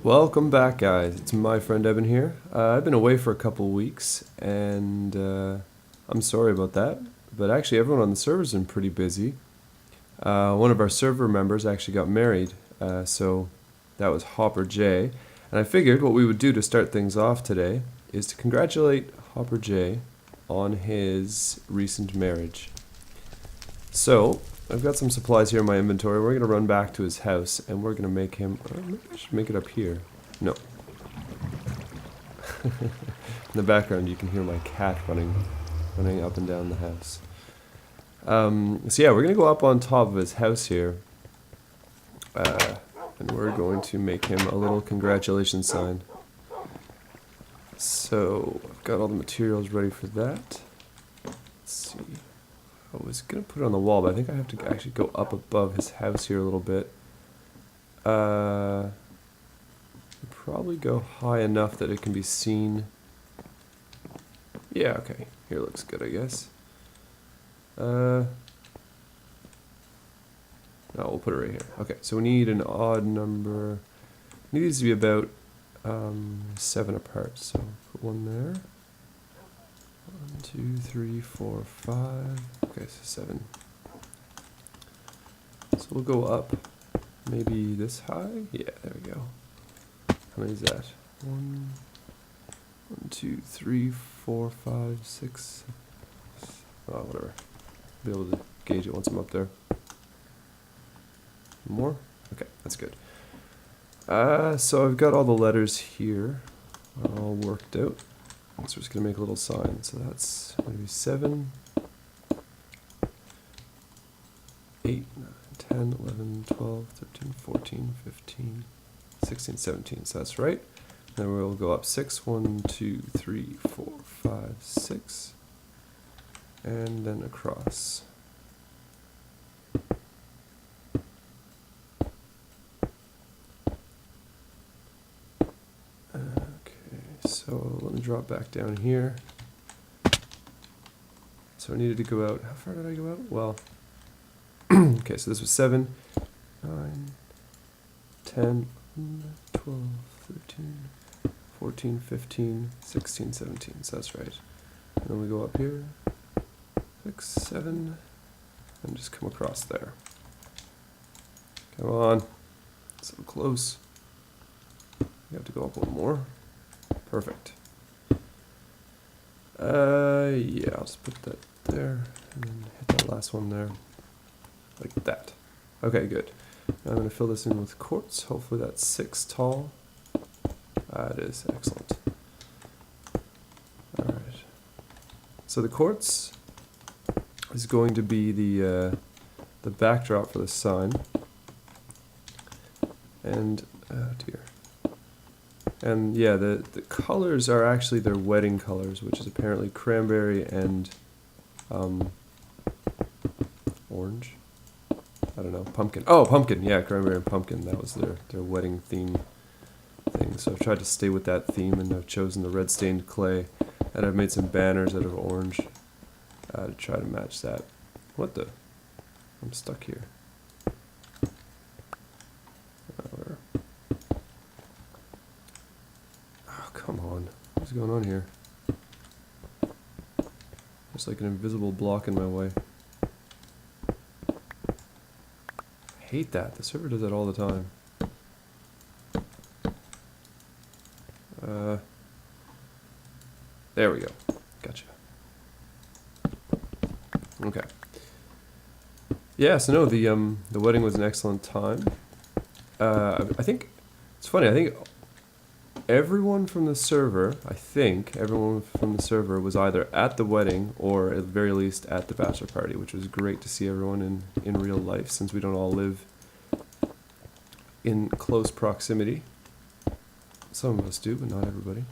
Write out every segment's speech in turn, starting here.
Welcome back, guys. It's my friend Evan here. I've been away for a couple weeks, and I'm sorry about that. But actually, everyone on the server's been pretty busy. One of our server members actually got married, so that was hopperj. And I figured what we would do to start things off today is to congratulate hopperj on his recent marriage. So I've got some supplies here in my inventory. We're going to run back to his house, and we're going to make him... maybe I should make it up here. No. In the background, you can hear my cat running up and down the house. So yeah, we're going to go up on top of his house here, and we're going to make him a little congratulations sign. So I've got all the materials ready for that. Let's see. I was going to put it on the wall, but I think I have to actually go up above his house here a little bit. Probably go high enough that it can be seen. Yeah, okay. Here looks good, I guess. No, we'll put it right here. Okay, so we need an odd number. It needs to be about 7 apart. So put one there. 1, 2, 3, 4, 5. Okay, so 7. So we'll go up maybe this high. Yeah, there we go. How many is that? 1, 2, 3, 4, 5, 6. Oh, whatever. I'll be able to gauge it once I'm up there. More? Okay, that's good. So I've got all the letters here all worked out. So we're just going to make a little sign. So that's going to be 7, 8, 9, 10, 11, 12, 13, 14, 15, 16, 17. So that's right. Then we'll go up 6, 1, 2, 3, 4, 5, 6. And then across. So let me drop back down here. So I needed to go out. How far did I go out? Well, okay, so this was 7, 9, 10, 12, 13, 14, 15, 16, 17. So that's right. And then we go up here. 6, 7, and just come across there. Come on. So close. You have to go up one more. Perfect. Yeah, I'll just put that there, and then hit that last one there, like that. Okay, good. Now I'm going to fill this in with quartz. Hopefully that's 6 tall. It is. Excellent. Alright. So the quartz is going to be the backdrop for the sign. And, oh dear. And yeah, the colors are actually their wedding colors, which is apparently cranberry and orange. I don't know, pumpkin. Oh, pumpkin, yeah, cranberry and pumpkin. That was their wedding theme thing. So I've tried to stay with that theme, and I've chosen the red stained clay, and I've made some banners out of orange to try to match that. What the? I'm stuck here. Come on. What's going on here? There's like an invisible block in my way. I hate that. The server does that all the time. There we go. Gotcha. Okay. Yeah, so no, the wedding was an excellent time. I think it's funny, I think everyone from the server was either at the wedding or at the very least at the bachelor party, which was great to see everyone in real life, since we don't all live in close proximity. Some of us do, but not everybody.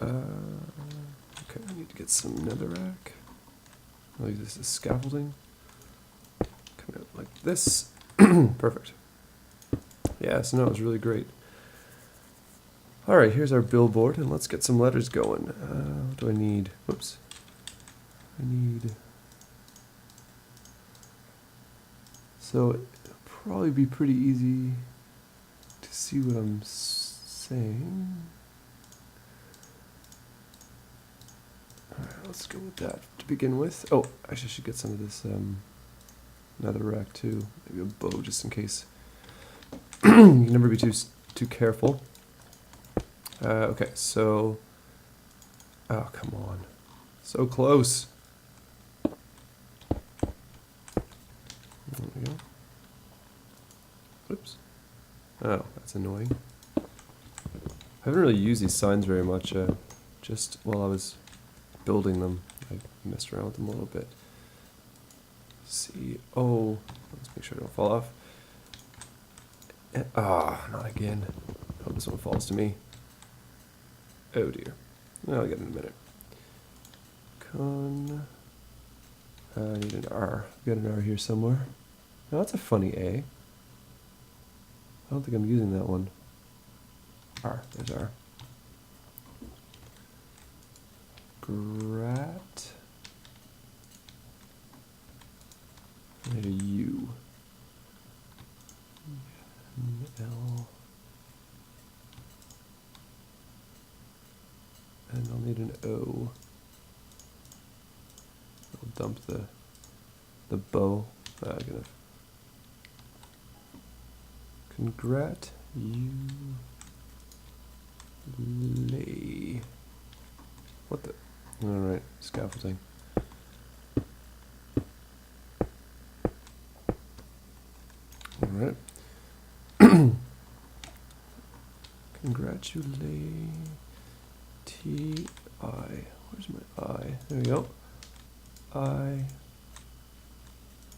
Okay, I need to get some netherrack. I'll use this as scaffolding. Come out like this. Perfect. Yeah, so no, it was really great. Alright, here's our billboard, and let's get some letters going. What do I need? Whoops. I need... So, it'll probably be pretty easy to see what I'm saying. Alright, let's go with that to begin with. Oh, actually I should get some of this nether rack too. Maybe a bow just in case. You can never be too careful. Okay, so... Oh, come on. So close. There we go. Oops. Oh, that's annoying. I haven't really used these signs very much. Just while I was building them, I messed around with them a little bit. See, oh, let's make sure I don't fall off. Not again. Hope this one falls to me. Oh dear. I'll get it in a minute. I need an R. Got an R here somewhere. Oh, that's a funny A. I don't think I'm using that one. R. There's R. Grat. I need a U. An L. And I'll need an O. I'll dump the bow. Gonna congrat you lay. What the? Alright, scaffolding. Alright. Congratulate. T-I. Where's my I? There we go. I.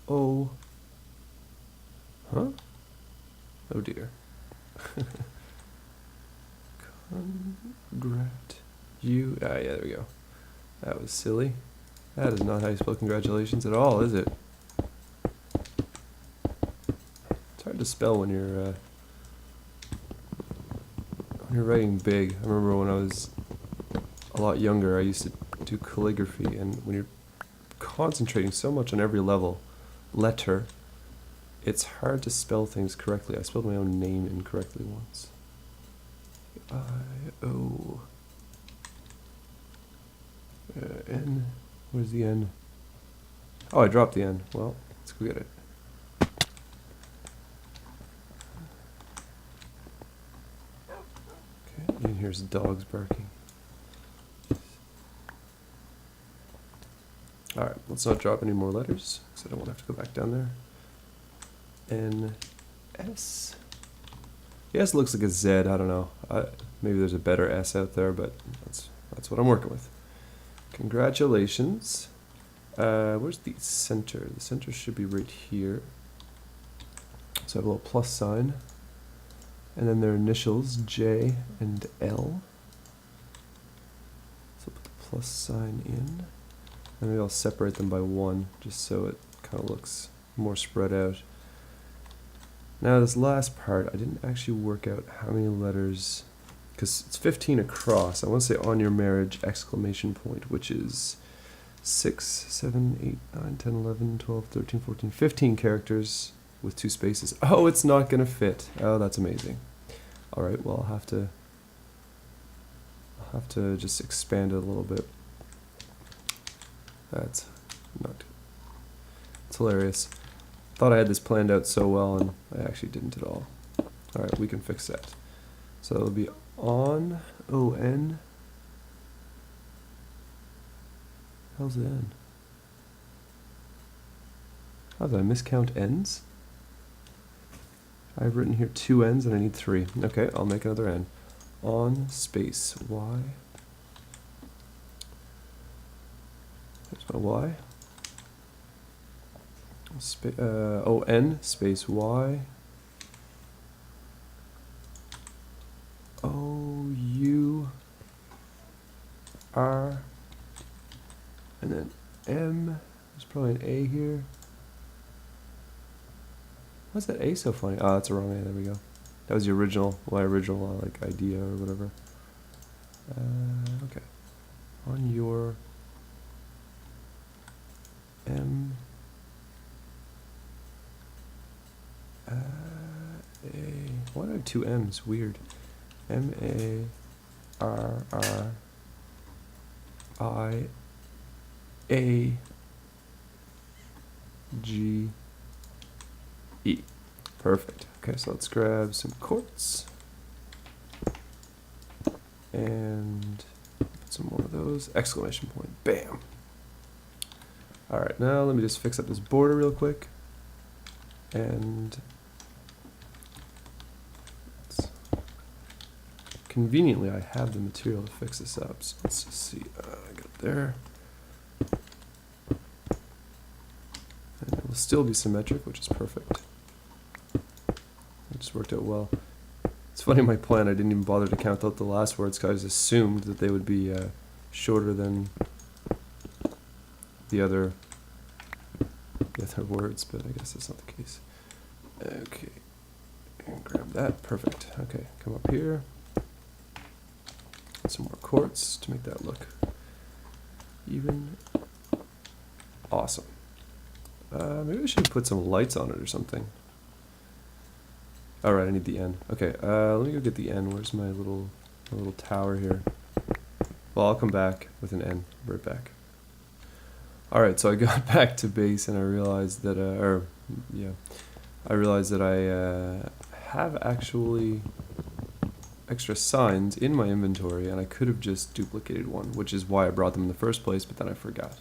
O. Huh? Oh dear. Congrat. You. Yeah, there we go. That was silly. That is not how you spell congratulations at all, is it? It's hard to spell when you're writing big. I remember when I was a lot younger, I used to do calligraphy, and when you're concentrating so much on every letter, it's hard to spell things correctly. I spelled my own name incorrectly once. I-O. N. Where's the N? Oh, I dropped the N. Well, let's go get it. Okay, and here's dogs barking. Alright, let's not drop any more letters, because I don't want to have to go back down there. N. S. Yes, looks like a Z, I don't know. Maybe there's a better S out there, but that's what I'm working with. Congratulations. Where's the center? The center should be right here. So I have a little plus sign. And then their initials, J and L. So put the plus sign in. And maybe I'll separate them by 1, just so it kind of looks more spread out. Now this last part, I didn't actually work out how many letters, because it's 15 across. I want to say on your marriage, exclamation point, which is 6, 7, 8, 9, 10, 11, 12, 13, 14, 15 characters with 2 spaces. Oh, it's not going to fit. Oh, that's amazing. Alright, well, I'll have to just expand it a little bit. That's not... It's hilarious. Thought I had this planned out so well, and I actually didn't at all. Alright, we can fix that. So it'll be on, O-N. How's the N? How did I miscount N's? I've written here 2 N's and I need 3. Okay, I'll make another N. On space Y. There's my Y. O-N space Y. O-U-R. And then M. There's probably an A here. Why's that A so funny? Oh, that's the wrong A. There we go. That was the original, my original like idea or whatever. Okay. On your M A. Why do I have two M's? Weird. MARRIAGE. Perfect. Okay, so let's grab some quartz and put some more of those. Exclamation point. Bam. Alright, now let me just fix up this border real quick. And conveniently, I have the material to fix this up. So let's just see. I got it there. And it will still be symmetric, which is perfect. It just worked out well. It's funny, my plan, I didn't even bother to count out the last words because I just assumed that they would be shorter than the other words, but I guess that's not the case. Okay, and grab that. Perfect. Okay, come up here. Some more quartz to make that look even. Awesome. Maybe I should put some lights on it or something. Alright, I need the N. Okay, let me go get the N. Where's my little tower here? Well, I'll come back with an N. Right back. Alright, so I got back to base and I realized that, I realized that I have actually extra signs in my inventory and I could have just duplicated one, which is why I brought them in the first place, but then I forgot.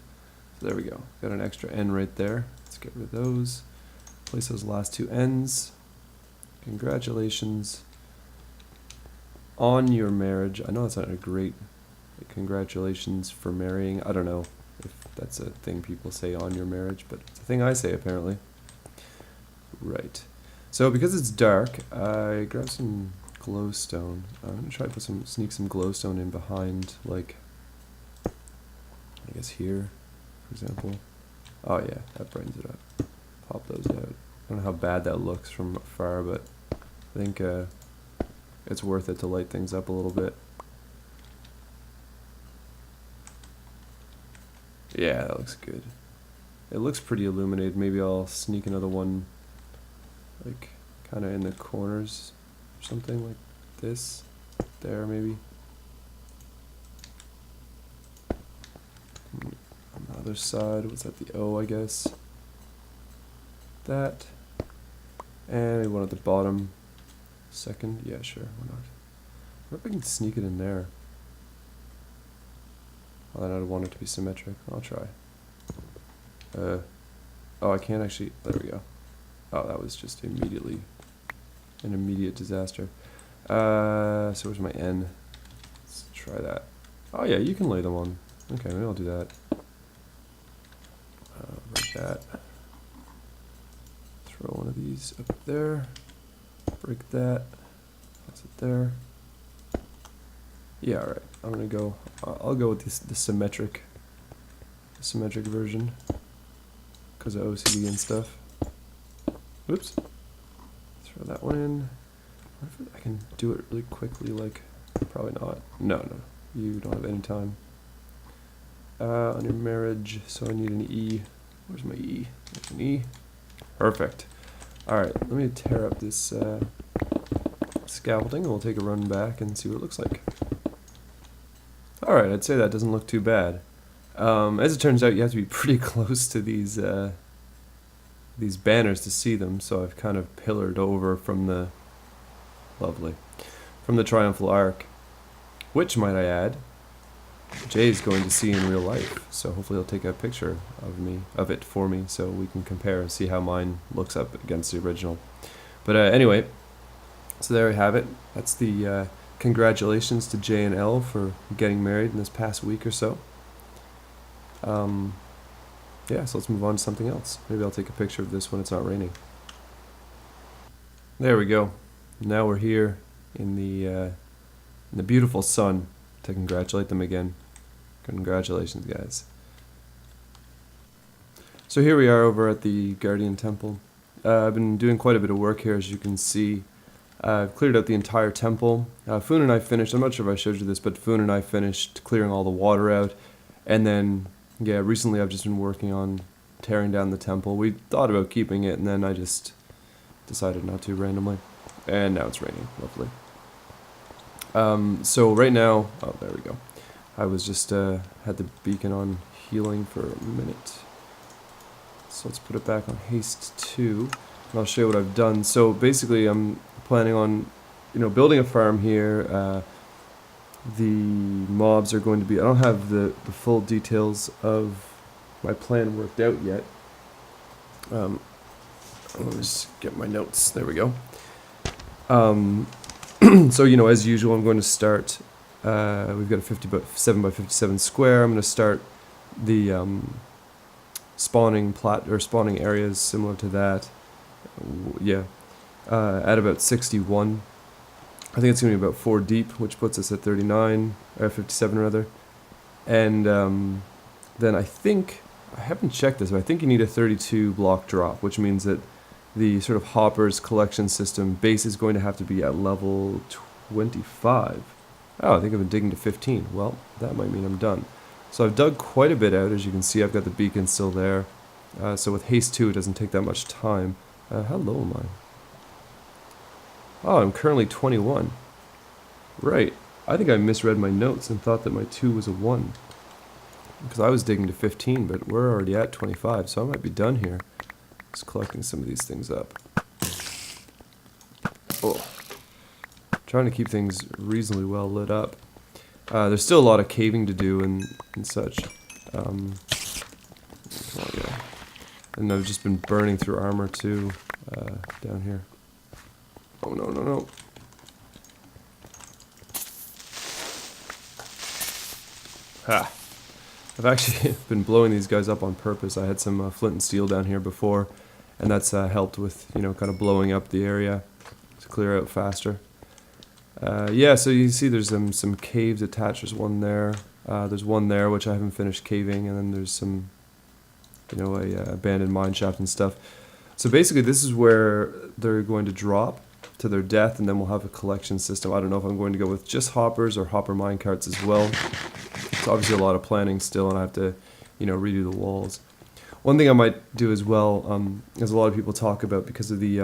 So there we go. Got an extra N right there. Let's get rid of those. Place those last two N's. Congratulations on your marriage. I know that's not a great congratulations for marrying. I don't know if that's a thing people say on your marriage, but it's a thing I say apparently. Right. So because it's dark, I grabbed some glowstone. I'm gonna try to sneak some glowstone in behind, like I guess here, for example. Oh yeah, that brightens it up. Pop those out. I don't know how bad that looks from afar, but I think it's worth it to light things up a little bit. Yeah, that looks good. It looks pretty illuminated. Maybe I'll sneak another one, like, kind of in the corners or something like this. There, maybe. On the other side, what's that, the O, I guess? That. And maybe one at the bottom. Second, yeah, sure, why not? I wonder if I can sneak it in there. Oh, then I'd want it to be symmetric. I'll try. Oh, I can't actually. There we go. Oh, that was just an immediate disaster. So where's my N? Let's try that. Oh yeah, you can lay them on. Okay, maybe I'll do that. Like that. Throw one of these up there. Break that. That's it there. Yeah, all right. I'm gonna go. I'll go with the symmetric version because of OCD and stuff. Oops. Throw that one in. I wonder if I can do it really quickly. Like, probably not. No. You don't have any time. On your marriage, so I need an E. Where's my E? There's an E. Perfect. All right. Let me tear up this scaffolding, and we'll take a run back and see what it looks like. Alright, I'd say that doesn't look too bad. As it turns out, you have to be pretty close to these banners to see them, so I've kind of pillared over from the Triumphal Arch, which, might I add, Jay's going to see in real life, so hopefully he'll take a picture of it for me, so we can compare and see how mine looks up against the original. But anyway, so there we have it. That's the congratulations to Jay and Elle for getting married in this past week or so. Yeah, so let's move on to something else. Maybe I'll take a picture of this when it's not raining. There we go. Now we're here in the beautiful sun to congratulate them again. Congratulations, guys. So here we are over at the Guardian Temple. I've been doing quite a bit of work here, as you can see. I've cleared out the entire temple. Foon and I finished, I'm not sure if I showed you this, but Foon and I finished clearing all the water out. And then, yeah, recently I've just been working on tearing down the temple. We thought about keeping it, and then I just decided not to randomly. And now it's raining, lovely. So right now, oh, there we go. I was just, had the beacon on healing for a minute. So let's put it back on haste 2, and I'll show you what I've done. So basically I'm planning on, building a farm here. The mobs are going to be, I don't have the full details of my plan worked out yet. Let me just get my notes, there we go. So, as usual, I'm going to start, we've got a 57 by 57 square. I'm going to start the spawning areas similar to that. At about 61. I think it's going to be about 4 deep, which puts us at 39, or 57 rather. And then I haven't checked this, but I think you need a 32 block drop, which means that the sort of hoppers collection system base is going to have to be at level 25. Oh, I think I've been digging to 15. Well, that might mean I'm done. So I've dug quite a bit out. As you can see, I've got the beacon still there. So with haste 2, it doesn't take that much time. How low am I? Oh, I'm currently 21. Right. I think I misread my notes and thought that my 2 was a 1. Because I was digging to 15, but we're already at 25, so I might be done here. Just collecting some of these things up. Oh. Trying to keep things reasonably well lit up. There's still a lot of caving to do and such. And I've just been burning through armor too, down here. Oh no. Ha! I've actually been blowing these guys up on purpose. I had some flint and steel down here before, and that's helped with, kind of blowing up the area to clear out faster. So you see there's some caves attached. There's one there. There's one there, which I haven't finished caving, and then there's some, a abandoned mine shaft and stuff. So basically this is where they're going to drop to their death, and then we'll have a collection system. I don't know if I'm going to go with just hoppers or hopper mine carts as well. It's obviously a lot of planning still, and I have to, redo the walls. One thing I might do as well, as a lot of people talk about because of the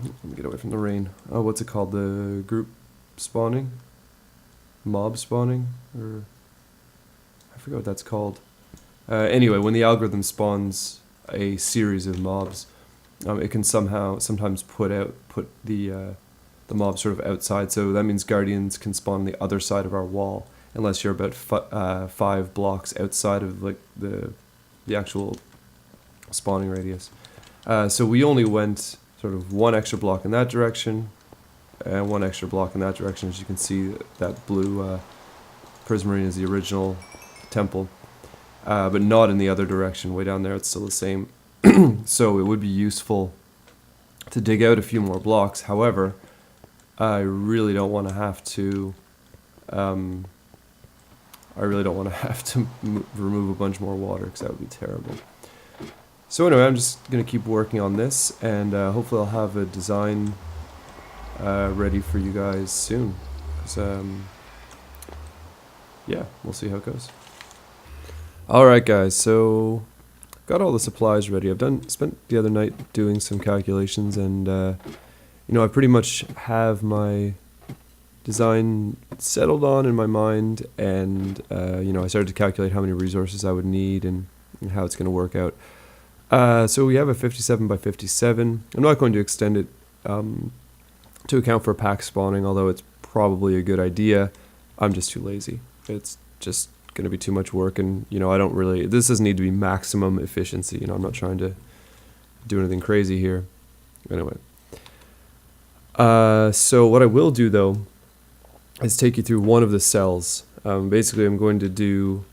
let me get away from the rain. Oh, what's it called? The group spawning? Mob spawning? Or I forget what that's called. Anyway, when the algorithm spawns a series of mobs, it can sometimes put the mob sort of outside. So that means guardians can spawn on the other side of our wall, unless you're about 5 blocks outside of the actual spawning radius. So we only went sort of 1 extra block in that direction, and 1 extra block in that direction. As you can see, that blue prismarine is the original temple, but not in the other direction. Way down there, it's still the same. So it would be useful to dig out a few more blocks. However, I really don't want to have to. Remove a bunch more water, because that would be terrible. So anyway, I'm just going to keep working on this, and hopefully I'll have a design ready for you guys soon. 'Cause, we'll see how it goes. Alright guys, so got all the supplies ready. I've spent the other night doing some calculations, and I pretty much have my design settled on in my mind, and I started to calculate how many resources I would need and how it's going to work out. So we have a 57 by 57. I'm not going to extend it to account for pack spawning, although it's probably a good idea. I'm just too lazy. It's just going to be too much work, and this doesn't need to be maximum efficiency. I'm not trying to do anything crazy here. Anyway, so what I will do though is take you through one of the cells. Basically, I'm going to do,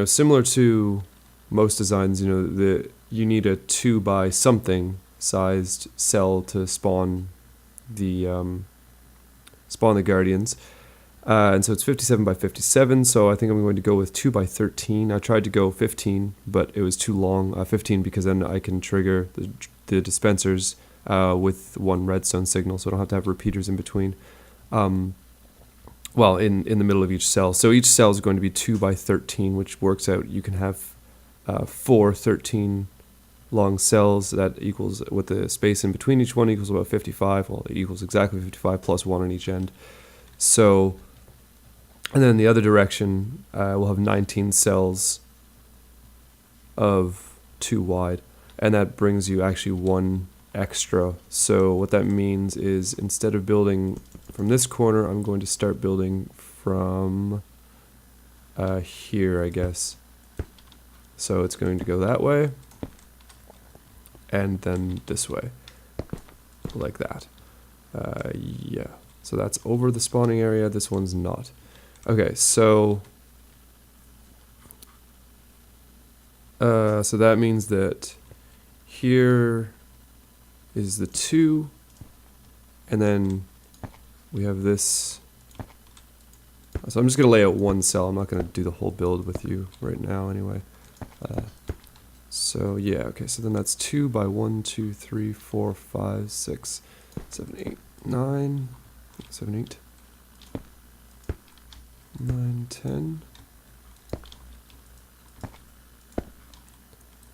similar to most designs, you need a 2 by something sized cell to spawn the guardians. And so it's 57 by 57, so I think I'm going to go with 2 by 13. I tried to go 15, but it was too long. 15 because then I can trigger the dispensers with one redstone signal, so I don't have to have repeaters in between. Well, in the middle of each cell. So each cell is going to be 2 by 13, which works out. You can have 4 13 long cells. That equals, with the space in between each one, equals about 55. Well, it equals exactly 55 plus 1 on each end. So, and then in the other direction, we'll have 19 cells of 2 wide. And that brings you actually 1 extra. So what that means is, instead of building from this corner, I'm going to start building from here, I guess. So it's going to go that way, and then this way, like that. Yeah, so that's over the spawning area. This one's not. Okay, so that means that here is the 2, and then we have this. So I'm just going to lay out one cell. I'm not going to do the whole build with you right now anyway. So yeah, okay, so then that's 2 by 1, 2, 3, 4, 5, 6, 7, 8, 9, 7, 8, 9, 10,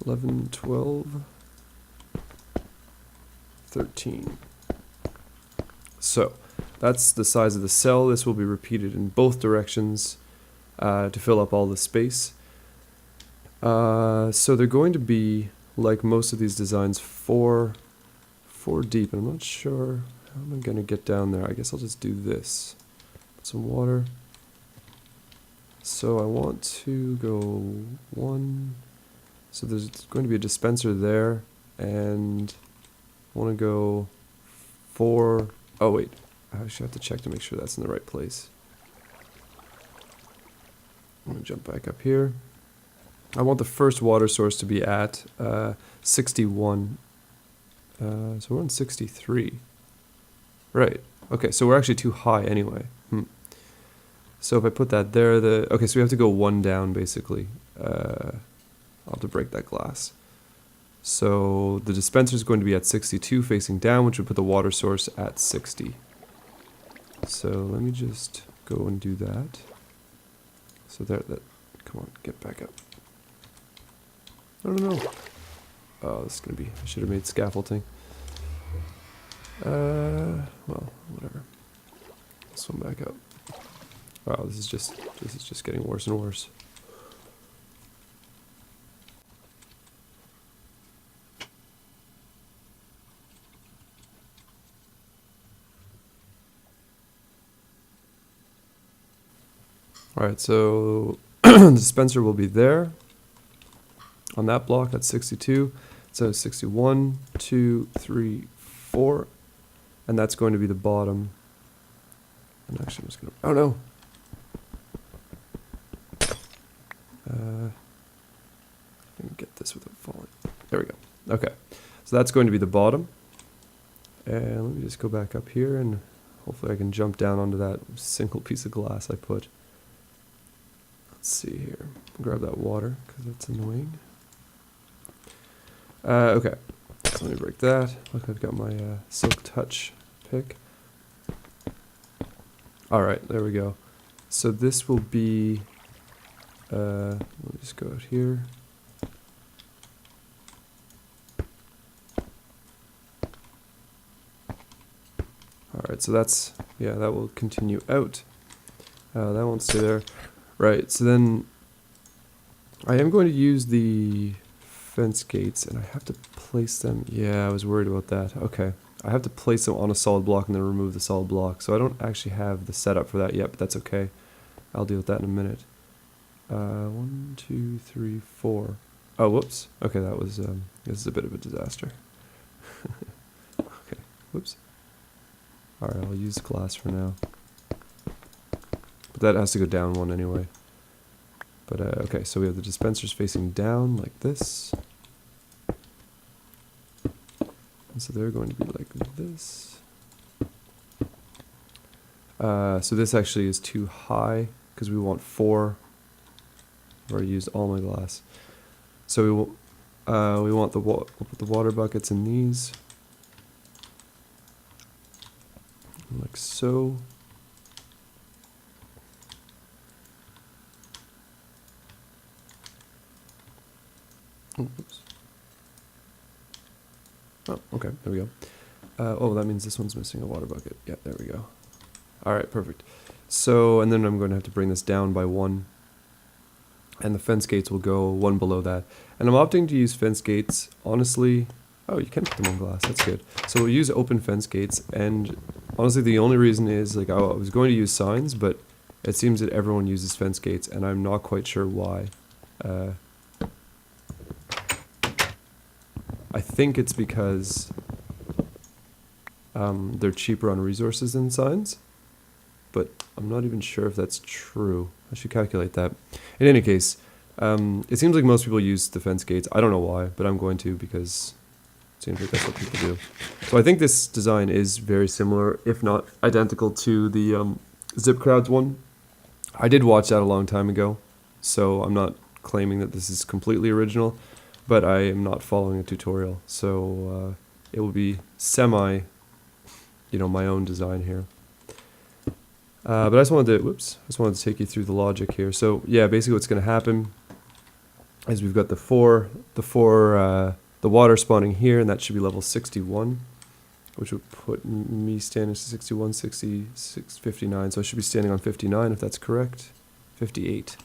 11, 12, 13. So that's the size of the cell. This will be repeated in both directions to fill up all the space. So they're going to be, like most of these designs, 4 deep, and I'm not sure how am I going to get down there. I guess I'll just do this. Put some water. So I want to go 1. So there's going to be a dispenser there, and I want to go 4. Oh wait, I actually have to check to make sure that's in the right place. I'm going to jump back up here. I want the first water source to be at 61. So we're on 63. Right. Okay, so we're actually too high anyway. So if I put that there, okay, so we have to go 1 down basically. I'll have to break that glass. So the dispenser is going to be at 62 facing down, which would put the water source at 60. So let me just go and do that. So there, come on, get back up. I don't know. Oh, this is going to be, I should have made scaffolding. Well, whatever. Swim back up. Wow, this is just getting worse and worse. Alright, so the dispenser will be there on that block. That's 62. So 61, 2, 3, 4. And that's going to be the bottom. And actually, I'm just going to... Oh, no! I can get this without falling. There we go. Okay. So that's going to be the bottom. And let me just go back up here, and hopefully I can jump down onto that single piece of glass I put. Let's see here. Grab that water, because that's annoying. Okay. So let me break that. Look, I've got my Silk Touch pick. Alright, there we go. So this will be... let me just go out here. Alright, so that's... Yeah, that will continue out. That won't stay there. Right, so then I am going to use the fence gates, and I have to place them. Yeah, I was worried about that. Okay, I have to place them on a solid block and then remove the solid block. So I don't actually have the setup for that yet, but that's okay. I'll deal with that in a minute. 1, 2, 3, 4. Oh, whoops. Okay, that was, this is a bit of a disaster. Okay, whoops. Alright, I'll use glass for now. But that has to go down 1 anyway. But, okay, so we have the dispensers facing down like this. And so they're going to be like this. So this actually is too high, because we want 4. I've already used all my glass. So we will, We want we'll put the water buckets in these. Like so. Oops. Oh, okay, there we go. Oh, that means this one's missing a water bucket. Yeah, there we go. Alright, perfect. So, and then I'm going to have to bring this down by 1. And the fence gates will go 1 below that. And I'm opting to use fence gates, honestly. Oh, you can put them on glass, that's good. So we'll use open fence gates, and honestly the only reason is, like, I was going to use signs, but it seems that everyone uses fence gates, and I'm not quite sure why. I think it's because they're cheaper on resources than signs, but I'm not even sure if that's true. I should calculate that. In any case, it seems like most people use the fence gates. I don't know why, but I'm going to because it seems like that's what people do. So I think this design is very similar, if not identical, to the Zip Crowds one. I did watch that a long time ago, so I'm not claiming that this is completely original, but I am not following a tutorial, so it will be semi, my own design here. But I just wanted to take you through the logic here. So yeah, basically what's going to happen is we've got the water spawning here, and that should be level 61, which would put me standing 61, 66, 59. So I should be standing on 59 if that's correct. 58.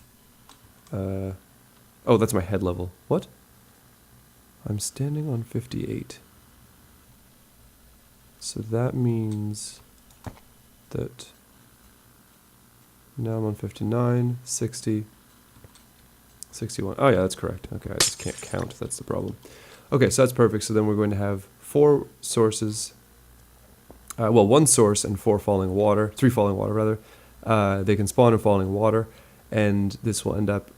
Oh, that's my head level. What? I'm standing on 58. So that means that now I'm on 59, 60, 61. Oh yeah, that's correct. Okay, I just can't count. That's the problem. Okay, so that's perfect. So then we're going to have 4 sources. Well, 1 source and 3 falling water rather. They can spawn in falling water, and this will end up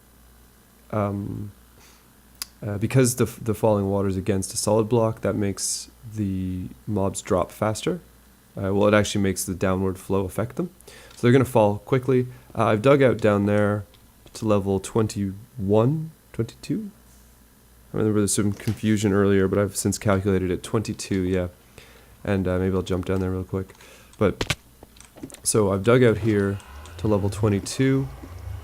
because the falling water is against a solid block. That makes the mobs drop faster. Well, it actually makes the downward flow affect them. So they're going to fall quickly. I've dug out down there to level 21, 22? I remember there's some confusion earlier, but I've since calculated it 22, yeah. And maybe I'll jump down there real quick. But, so I've dug out here to level 22,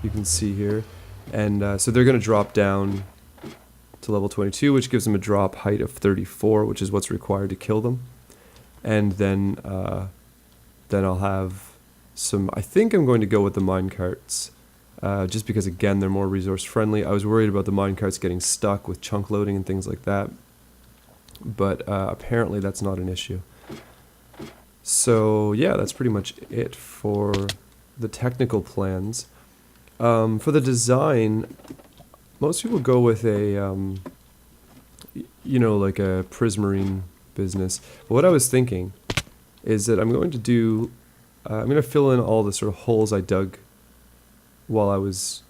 you can see here. And so they're going to drop down to level 22, which gives them a drop height of 34, which is what's required to kill them. And then I'll have some, I think I'm going to go with the minecarts, just because, again, they're more resource friendly. I was worried about the minecarts getting stuck with chunk loading and things like that, but apparently that's not an issue. So yeah, that's pretty much it for the technical plans. For the design, most people go with a, like a prismarine business. But what I was thinking is that I'm going to fill in all the sort of holes I dug while I was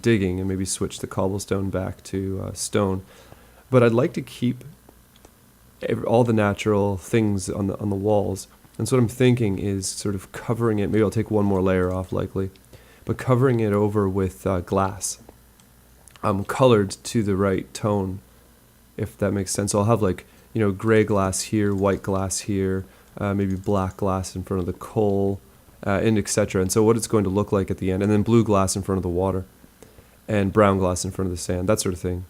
digging, and maybe switch the cobblestone back to stone. But I'd like to keep all the natural things on the walls. And so what I'm thinking is sort of covering it. Maybe I'll take 1 more layer off, likely, but covering it over with glass, colored to the right tone, if that makes sense. So I'll have gray glass here, white glass here, maybe black glass in front of the coal, and etc. And so what it's going to look like at the end, and then blue glass in front of the water, and brown glass in front of the sand, that sort of thing.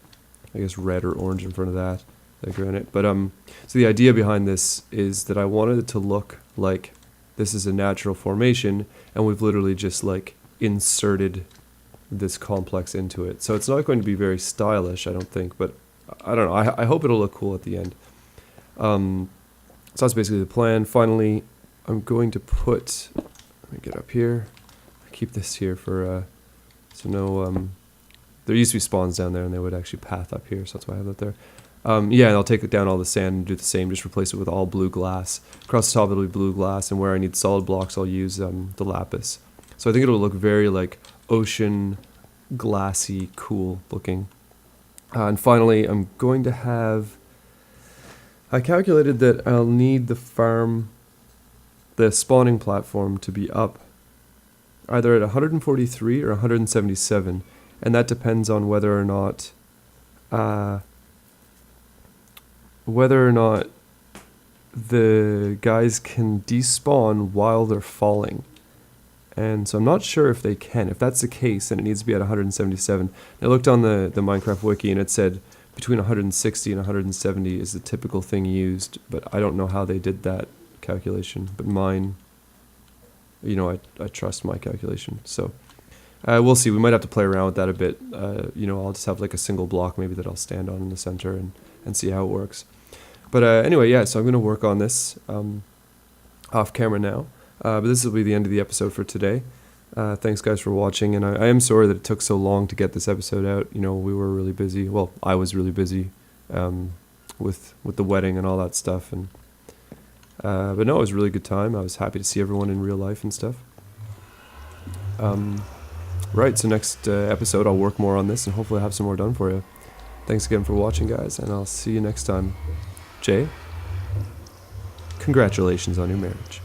I guess red or orange in front of that, the granite. But so the idea behind this is that I wanted it to look like this is a natural formation, and we've literally just inserted this complex into it. So it's not going to be very stylish, I don't think, but I don't know. I hope it'll look cool at the end. So that's basically the plan. Finally, I'm going to put, let me get up here. I keep this here for, so no, there used to be spawns down there and they would actually path up here, so that's why I have that there. Yeah, and I'll take down all the sand and do the same, just replace it with all blue glass. Across the top it'll be blue glass, and where I need solid blocks I'll use the lapis. So I think it'll look very ocean, glassy, cool looking. And finally, I'm going to have, I calculated that I'll need the spawning platform to be up either at 143 or 177, and that depends on whether or not whether or not the guys can despawn while they're falling. And so I'm not sure if they can. If that's the case, then it needs to be at 177. I looked on the Minecraft wiki and it said between 160 and 170 is the typical thing used, but I don't know how they did that calculation. But mine, you know, I trust my calculation. So we'll see. We might have to play around with that a bit. You know, I'll just have like a single block maybe that I'll stand on in the center and see how it works. But anyway, yeah, so I'm going to work on this off camera now. But this will be the end of the episode for today. Thanks, guys, for watching. And I am sorry that it took so long to get this episode out. You know, we were really busy. Well, I was really busy with the wedding and all that stuff. And but no, it was a really good time. I was happy to see everyone in real life and stuff. Right, so next episode I'll work more on this and hopefully I'll have some more done for you. Thanks again for watching, guys, and I'll see you next time. Jay, congratulations on your marriage.